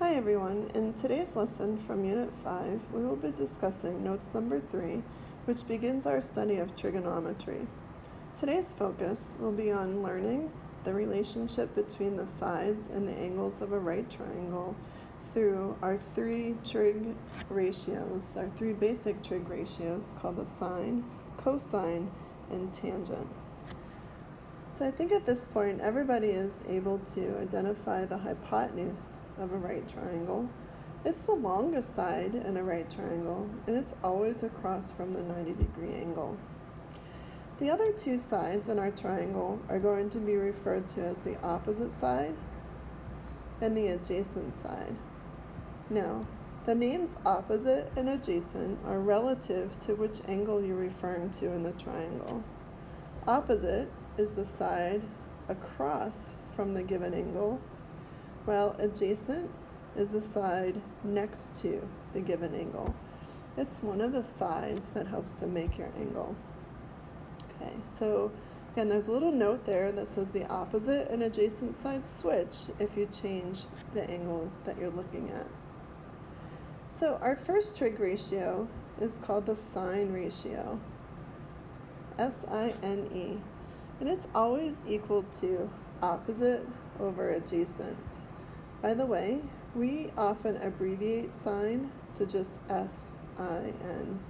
Hi everyone, in today's lesson from Unit 5, we will be discussing notes number 3, which begins our study of trigonometry. Today's focus will be on learning the relationship between the sides and the angles of a right triangle through our three trig ratios, our three basic trig ratios called the sine, cosine, and tangent. So I think at this point everybody is able to identify the hypotenuse of a right triangle. It's the longest side in a right triangle, and it's always across from the 90-degree angle. The other two sides in our triangle are going to be referred to as the opposite side and the adjacent side. Now, the names opposite and adjacent are relative to which angle you're referring to in the triangle. Opposite is the side across from the given angle, while adjacent is the side next to the given angle. It's one of the sides that helps to make your angle. Okay, so again, there's a little note there that says the opposite and adjacent sides switch if you change the angle that you're looking at. So our first trig ratio is called the sine ratio, S-I-N-E. And it's always equal to opposite over adjacent. By the way, we often abbreviate sine to just S-I-N.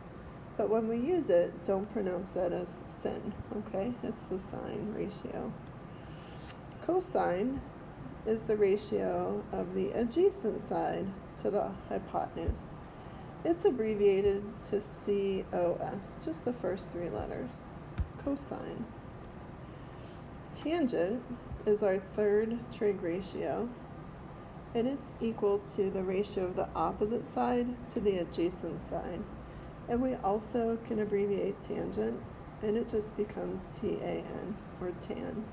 But when we use it, don't pronounce that as sin, okay? It's the sine ratio. Cosine is the ratio of the adjacent side to the hypotenuse. It's abbreviated to COS, just the first three letters. Cosine. Tangent is our third trig ratio, and it's equal to the ratio of the opposite side to the adjacent side. And we also can abbreviate tangent, and it just becomes TAN, or tan.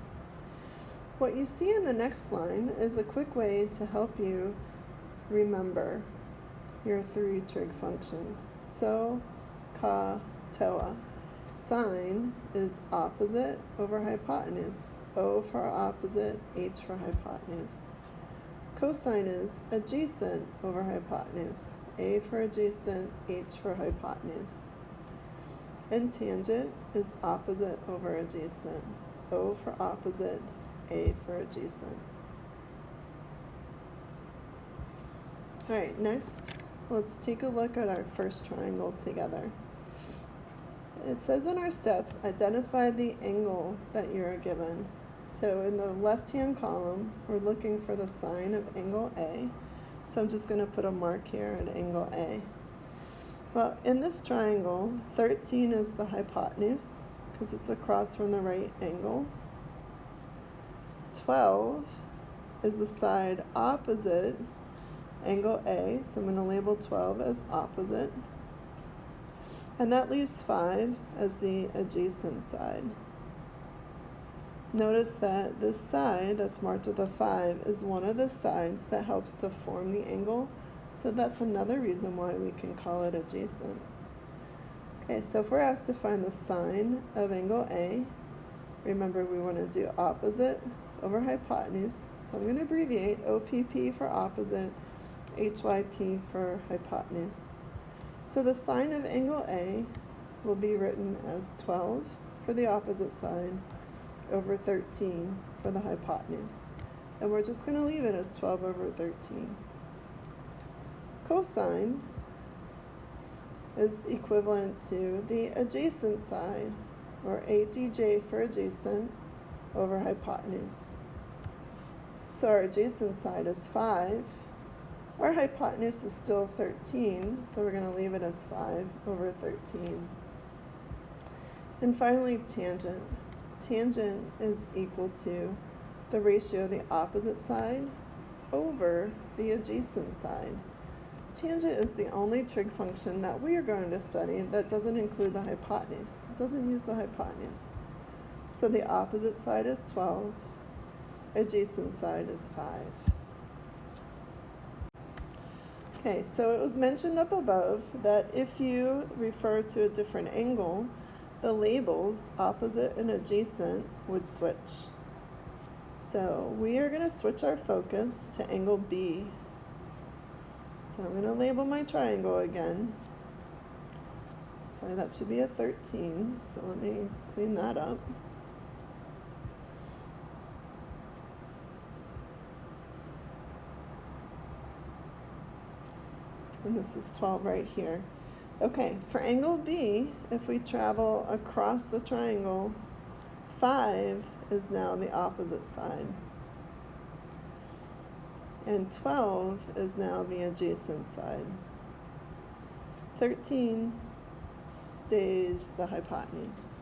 What you see in the next line is a quick way to help you remember your three trig functions. So, ka, toa. Sine is opposite over hypotenuse. O for opposite, H for hypotenuse. Cosine is adjacent over hypotenuse. A for adjacent, H for hypotenuse. And tangent is opposite over adjacent. O for opposite, A for adjacent. All right, next, let's take a look at our first triangle together. It says in our steps, identify the angle that you're given. So in the left-hand column, we're looking for the sine of angle A. So I'm just going to put a mark here at angle A. Well, in this triangle, 13 is the hypotenuse, because it's across from the right angle. 12 is the side opposite angle A, so I'm going to label 12 as opposite. And that leaves 5 as the adjacent side. Notice that this side that's marked with a 5 is one of the sides that helps to form the angle. So that's another reason why we can call it adjacent. Okay, so if we're asked to find the sine of angle A, remember we want to do opposite over hypotenuse. So I'm going to abbreviate OPP for opposite, HYP for hypotenuse. So the sine of angle A will be written as 12 for the opposite side over 13 for the hypotenuse. And we're just going to leave it as 12 over 13. Cosine is equivalent to the adjacent side, or ADJ for adjacent, over hypotenuse. So our adjacent side is 5. Our hypotenuse is still 13, so we're going to leave it as 5 over 13. And finally, tangent. Tangent is equal to the ratio of the opposite side over the adjacent side. Tangent is the only trig function that we are going to study that doesn't include the hypotenuse. It doesn't use the hypotenuse. So the opposite side is 12, adjacent side is 5. Okay, so it was mentioned up above that if you refer to a different angle, the labels opposite and adjacent would switch. So we are going to switch our focus to angle B So I'm going to label my triangle again. Sorry, that should be a 13, so let me clean that up. And this is 12 right here. Okay, for angle B, if we travel across the triangle, 5 is now the opposite side. And 12 is now the adjacent side. 13 stays the hypotenuse.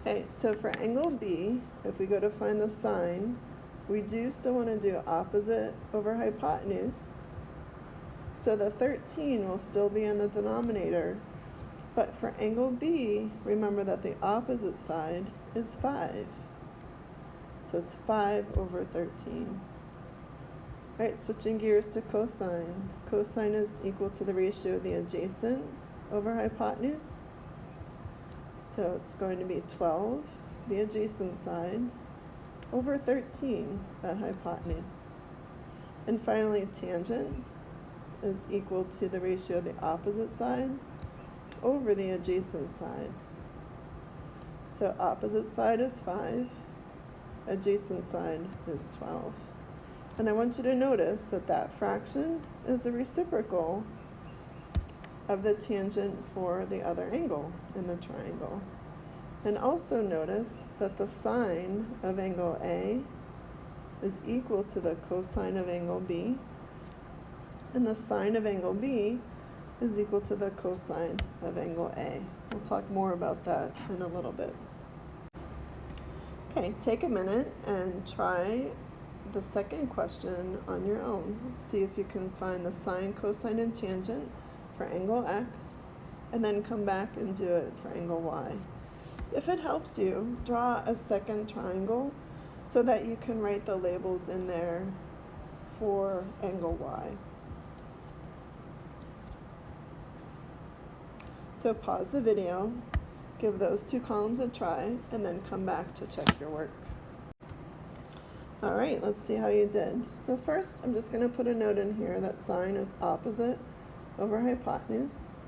Okay, so for angle B, if we go to find the sine, we do still want to do opposite over hypotenuse. So the 13 will still be in the denominator. But for angle B, remember that the opposite side is 5. So it's 5 over 13. All right, switching gears to cosine. Cosine is equal to the ratio of the adjacent over hypotenuse. So it's going to be 12, the adjacent side, over 13, that hypotenuse. And finally, tangent is equal to the ratio of the opposite side over the adjacent side. So opposite side is 5, adjacent side is 12. And I want you to notice that that fraction is the reciprocal of the tangent for the other angle in the triangle. And also notice that the sine of angle A is equal to the cosine of angle B, and the sine of angle B is equal to the cosine of angle A. We'll talk more about that in a little bit. Okay, take a minute and try the second question on your own. See if you can find the sine, cosine, and tangent for angle X, and then come back and do it for angle Y. If it helps you, draw a second triangle so that you can write the labels in there for angle Y. So pause the video, give those two columns a try, and then come back to check your work. All right, let's see how you did. So first, I'm just going to put a note in here that sine is opposite over hypotenuse.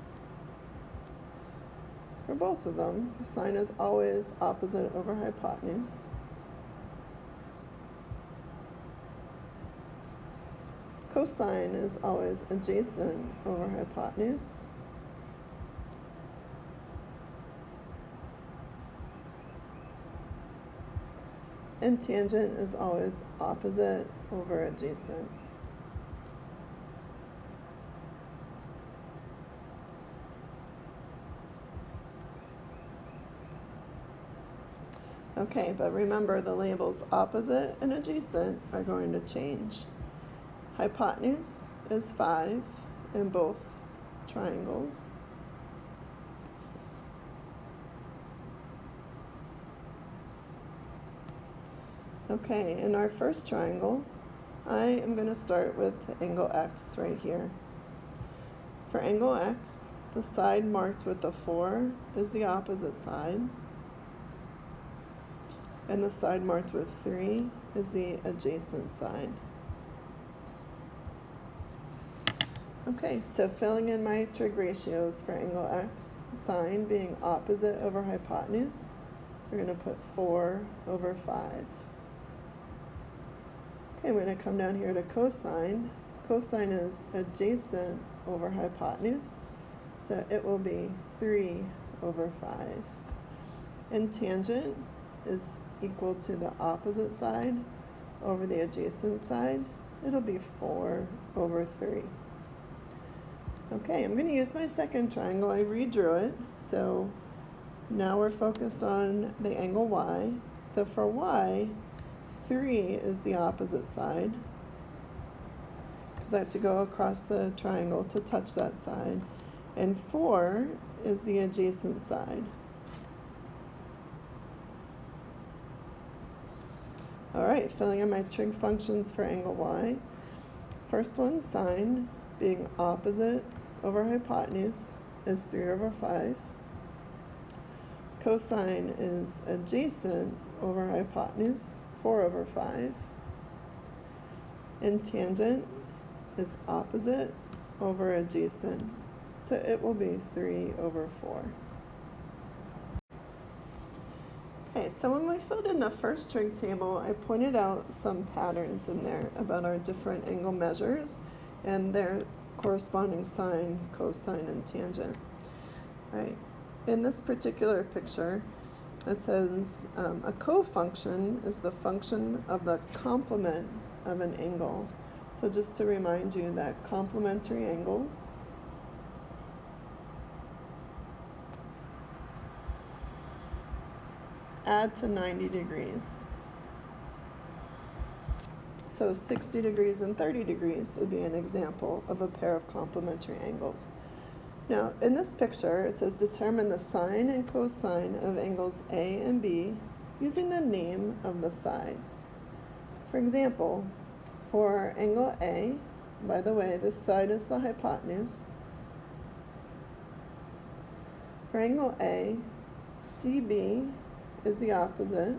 For both of them, sine is always opposite over hypotenuse. Cosine is always adjacent over hypotenuse. And tangent is always opposite over adjacent. Okay, but remember the labels opposite and adjacent are going to change. Hypotenuse is 5 in both triangles. Okay, in our first triangle, I am going to start with angle X right here. For angle X, the side marked with the 4 is the opposite side, and the side marked with 3 is the adjacent side. Okay, so filling in my trig ratios for angle X, sine being opposite over hypotenuse, we're going to put 4 over 5. Okay, I'm going to come down here to cosine. Cosine is adjacent over hypotenuse, so it will be 3 over 5. And tangent is equal to the opposite side over the adjacent side. It'll be 4 over 3. Okay, I'm going to use my second triangle. I redrew it, so now we're focused on the angle Y. So for Y, 3 is the opposite side, because I have to go across the triangle to touch that side. And 4 is the adjacent side. All right, filling in my trig functions for angle Y. First one, sine, being opposite over hypotenuse, is 3 over 5. Cosine is adjacent over hypotenuse, 4 over 5. And tangent is opposite over adjacent. So it will be 3 over 4. Okay, so when we filled in the first trig table, I pointed out some patterns in there about our different angle measures and their corresponding sine, cosine, and tangent. Right. In this particular picture, it says a cofunction is the function of the complement of an angle. So just to remind you that complementary angles add to 90 degrees. So 60 degrees and 30 degrees would be an example of a pair of complementary angles. Now, in this picture, it says determine the sine and cosine of angles A and B using the name of the sides. For example, for angle A, by the way, this side is the hypotenuse. For angle A, CB is the opposite.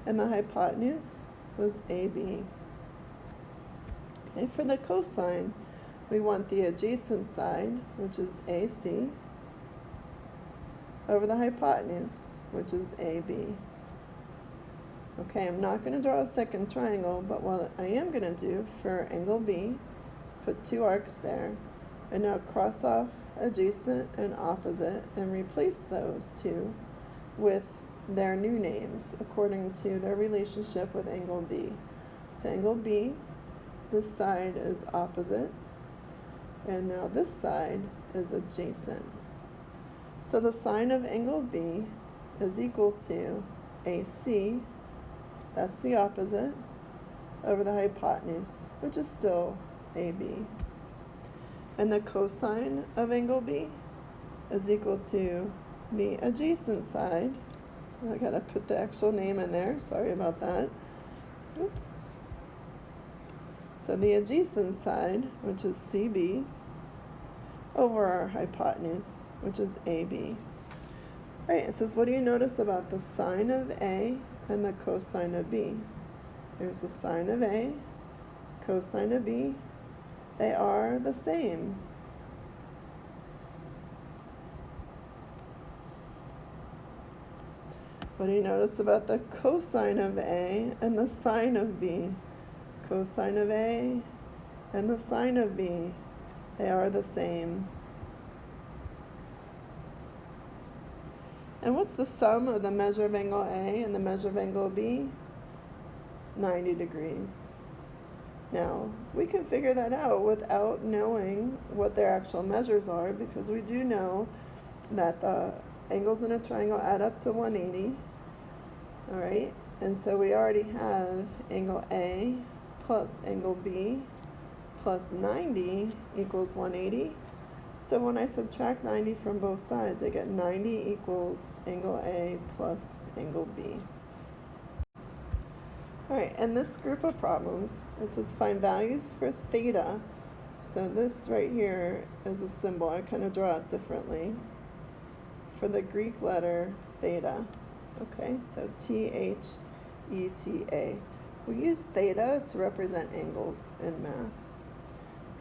And the hypotenuse was AB. Okay, for the cosine, we want the adjacent side, which is AC, over the hypotenuse, which is AB. Okay, I'm not going to draw a second triangle, but what I am going to do for angle B is put two arcs there, and now cross off adjacent and opposite and replace those two with their new names according to their relationship with angle B. So angle B, this side is opposite, and now this side is adjacent. So the sine of angle B is equal to AC, that's the opposite, over the hypotenuse, which is still AB. And the cosine of angle B is equal to the adjacent side. I gotta put the actual name in there, sorry about that. Oops. So the adjacent side, which is CB, over our hypotenuse, which is AB. All right, it says, what do you notice about the sine of A and the cosine of B? There's the sine of A, cosine of B. They are the same. What do you notice about the cosine of A and the sine of B? Cosine of A and the sine of B, they are the same. And what's the sum of the measure of angle A and the measure of angle B? 90 degrees. Now, we can figure that out without knowing what their actual measures are, because we do know that the angles in a triangle add up to 180. All right, and so we already have angle A plus angle B plus 90 equals 180. So when I subtract 90 from both sides, I get 90 equals angle A plus angle B. All right, and this group of problems, it says find values for theta. So this right here is a symbol. I kind of draw it differently. For the Greek letter theta. Okay, so Theta. We use theta to represent angles in math.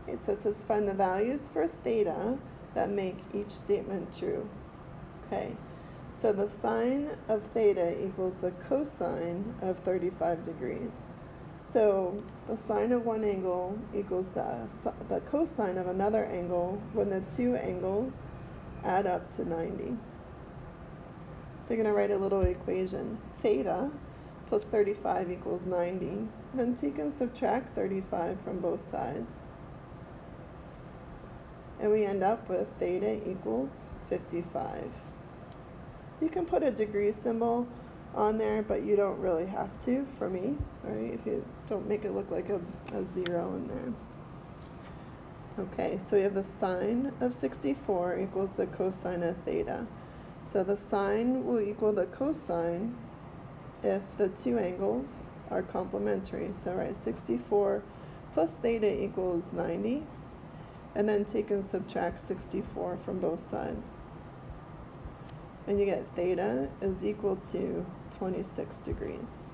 Okay, so it says find the values for theta that make each statement true. Okay, so the sine of theta equals the cosine of 35 degrees. So the sine of one angle equals the cosine of another angle when the two angles add up to 90. So you're going to write a little equation. Theta plus 35 equals 90. Then take and subtract 35 from both sides. And we end up with theta equals 55. You can put a degree symbol on there, but you don't really have to for me, all right, if you don't make it look like a zero in there. Okay, so we have the sine of 64 equals the cosine of theta. So the sine will equal the cosine if the two angles are complementary. So right, 64 plus theta equals 90. And then take and subtract 64 from both sides. And you get theta is equal to 26 degrees.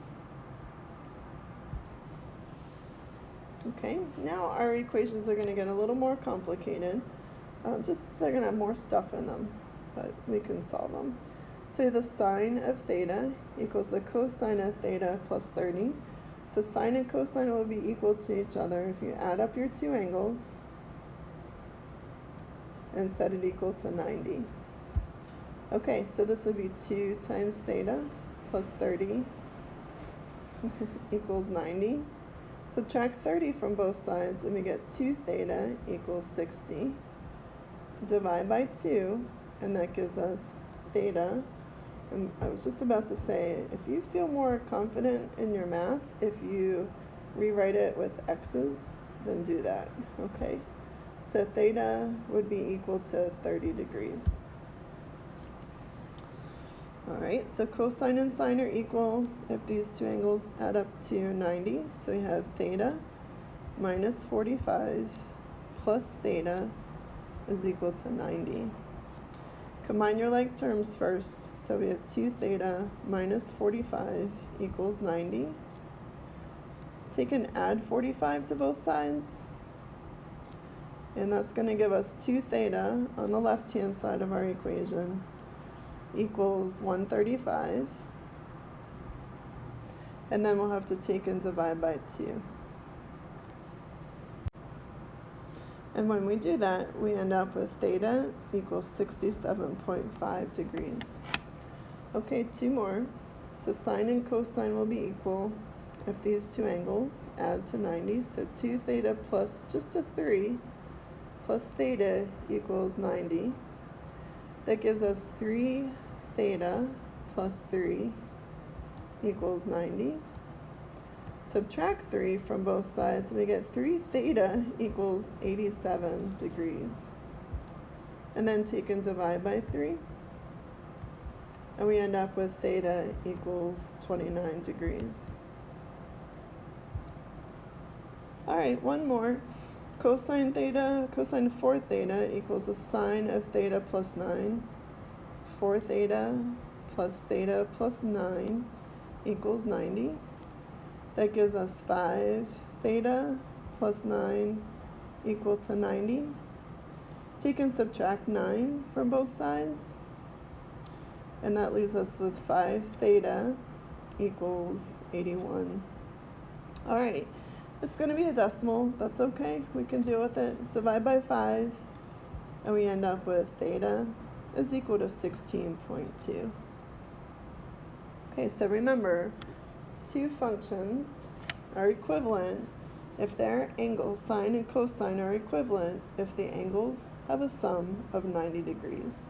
Okay, now our equations are going to get a little more complicated. They're going to have more stuff in them, but we can solve them. So the sine of theta equals the cosine of theta plus 30. So sine and cosine will be equal to each other if you add up your two angles and set it equal to 90. Okay, so this would be 2 times theta plus 30 equals 90. Subtract 30 from both sides and we get 2 theta equals 60. Divide by 2 and that gives us theta. And I was just about to say, if you feel more confident in your math, if you rewrite it with x's, then do that, okay? So theta would be equal to 30 degrees. All right, so cosine and sine are equal if these two angles add up to 90. So we have theta minus 45 plus theta is equal to 90. Combine your like terms first. So we have 2 theta minus 45 equals 90. Take and add 45 to both sides. And that's going to give us 2 theta on the left-hand side of our equation equals 135. And then we'll have to take and divide by 2. And when we do that, we end up with theta equals 67.5 degrees. Okay, 2 more. So sine and cosine will be equal if these two angles add to 90. So 2 theta plus just a 3 plus theta equals 90. That gives us 3 theta plus 3 equals 90. Subtract 3 from both sides, and we get 3 theta equals 87 degrees. And then take and divide by 3. And we end up with theta equals 29 degrees. All right, one more. Cosine of 4 theta equals the sine of theta plus 9. 4 theta plus 9 equals 90. That gives us 5 theta plus 9 equal to 90. Take and subtract 9 from both sides. And that leaves us with 5 theta equals 81. All right, it's going to be a decimal. That's okay. We can deal with it. Divide by 5, and we end up with theta is equal to 16.2. Okay, so remember, two functions are equivalent if their angles, sine and cosine, are equivalent if the angles have a sum of 90 degrees.